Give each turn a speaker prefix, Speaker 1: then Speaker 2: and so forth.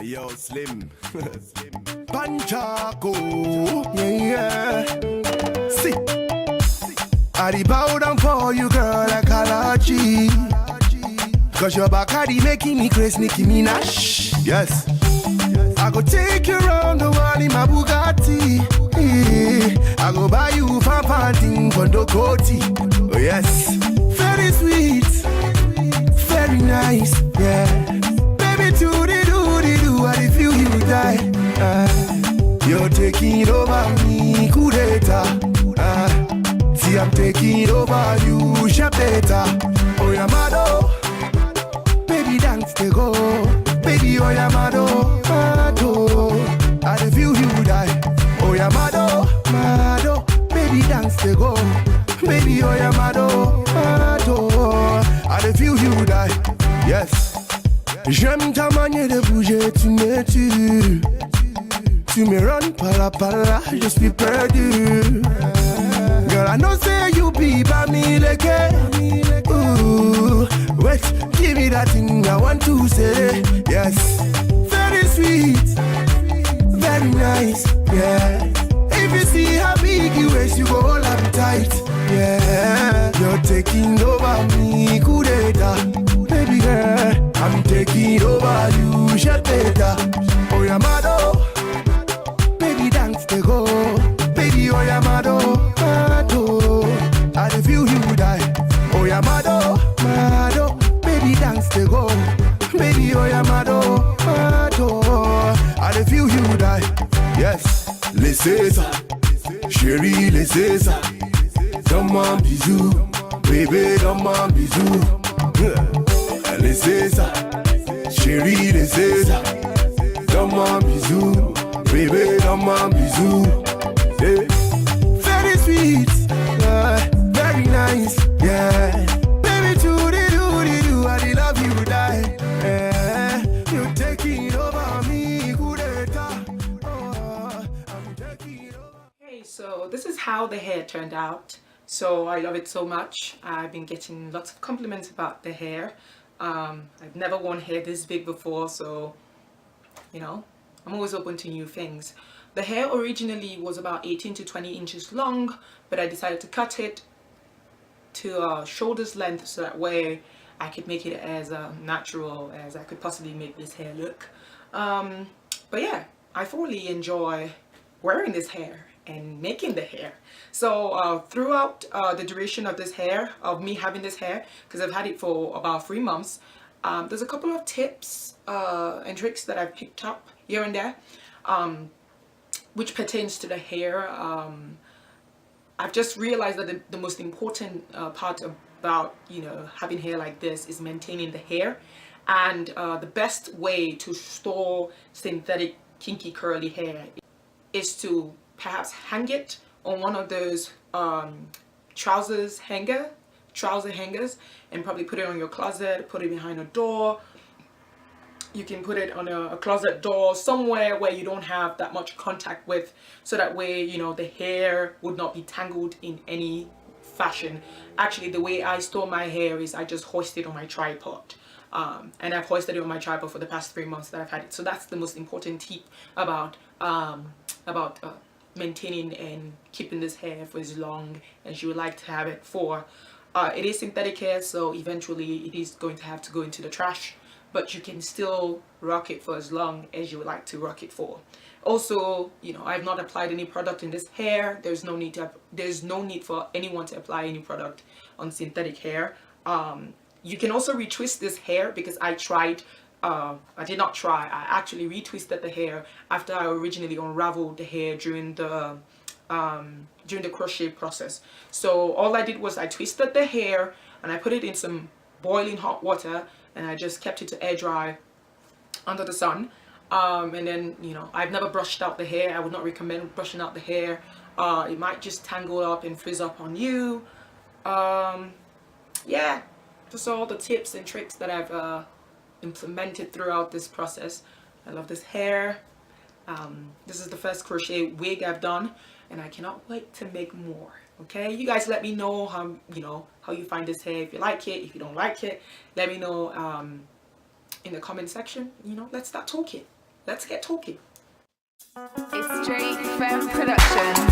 Speaker 1: Yo, Slim. Panchak, oh, yeah. See, I bow down for you, girl, like Kalachi. Cause your Bacardi making me crazy, Nicki Minaj. Yes. I go take you around the world in my Bugatti. I go buy you thing for Dokoti. Oh yes. Very sweet, very nice, yeah. Baby, do I feel you die. You're taking over me, kudeta. See, I'm taking over you, Shapeta. Oh, yeah, Mado. Baby, dance to go. Baby, oh, yeah, Mado. Mado. I feel you die. Oh, yeah, Mado. Mado. Baby, dance to go. Baby, oh, yeah, Mado. Mado. I feel you die. Yes. J'aime ta manière de bouger, tu me tues. Tu me run par là, je suis perdu. Girl, I know say you be by me like ooh, wait, give me that thing I want to say. Yes, very sweet, very nice, yeah. If you see how big you is, you go all up tight, yeah. You're taking over me, kudeta. Baby girl, I'm taking over you, Shapeta. Oh, yeah, Mado. Baby, dance to go. Baby, oh, yeah, Mado. Mado. I feel you die. Oh, yeah, Mado. Mado. Baby, dance to go. Baby, oh, yeah, Mado. Mado. I feel you die. Yes. Laissez ça. Chérie, laissez ça. Donne-moi un bisou. Bébé, donne-moi un bisou. Laissez ça, chérie, laissez ça. Donne-moi un bisou, bébé, donne-moi un bisou. Yeah. Very sweet, very nice, yeah. Baby, do, I love you, die. Yeah. You're taking over me, kudeta. Oh, I'm taking over.
Speaker 2: Hey, so this is how the hair turned out. So I love it so much. I've been getting lots of compliments about the hair. I've never worn hair this big before, so you know, I'm always open to new things. The hair originally was about 18 to 20 inches long, but I decided to cut it to shoulder's length so that way I could make it as natural as I could possibly make this hair look. But yeah, I thoroughly enjoy wearing this hair and making the hair. So throughout the duration of this hair, of me having this hair, because I've had it for about 3 months, there's a couple of tips and tricks that I've picked up here and there, which pertains to the hair. I've just realized that the most important part about, you know, having hair like this is maintaining the hair, and the best way to store synthetic kinky curly hair is to perhaps hang it on one of those trouser hangers, and probably put it on your closet, put it behind a door. You can put it on a closet door, somewhere where you don't have that much contact with, so that way, you know, the hair would not be tangled in any fashion. Actually, the way I store my hair is I just hoist it on my tripod. And I've hoisted it on my tripod for the past 3 months that I've had it. So that's the most important tip about maintaining and keeping this hair for as long as you would like to have it for. It is synthetic hair, so eventually it is going to have to go into the trash, but you can still rock it for as long as you would like to rock it for. Also, you know, I've not applied any product in this hair. There's no need for anyone to apply any product on synthetic hair. You can also retwist this hair, because I tried. I did not try. I actually retwisted the hair after I originally unraveled the hair during the crochet process. So all I did was I twisted the hair and I put it in some boiling hot water, and I just kept it to air dry under the sun. And then, you know, I've never brushed out the hair. I would not recommend brushing out the hair. It might just tangle up and frizz up on you. Yeah, just all the tips and tricks that I've implemented throughout this process. I love this hair. This is the first crochet wig I've done, and I cannot wait to make more. Okay, you guys let me know how you find this hair. If you like it, if you don't like it, let me know in the comment section. You know, let's start talking. let's get talking.
Speaker 3: It's Straight Femme Production.